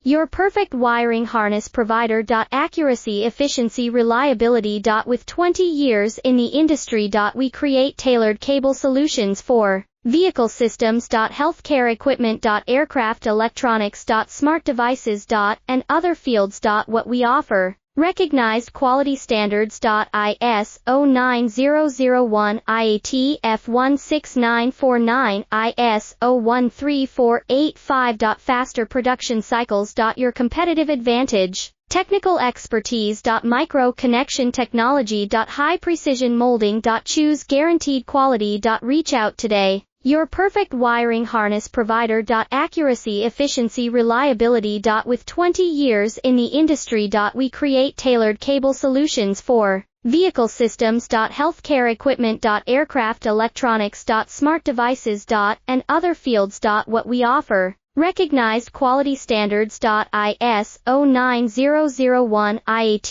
Your perfect wiring harness provider. Accuracy, efficiency, reliability. With 20 years in the industry. We create tailored cable solutions for vehicle systems. Healthcare equipment. Aircraft electronics. Smart devices. And other fields. What we offer. Recognized quality standards. ISO 9001, IAT F16949, ISO 13485. Faster production cycles. Your competitive advantage. Technical expertise. Micro connection technology. High precision molding. Choose guaranteed quality. Reach out today. Your perfect wiring harness provider. Accuracy, efficiency, reliability. With 20 years in the industry. We create tailored cable solutions for vehicle systems. Healthcare equipment. Aircraft electronics. Smart devices. And other fields. What we offer. Recognized quality standards. ISO 9001, IAT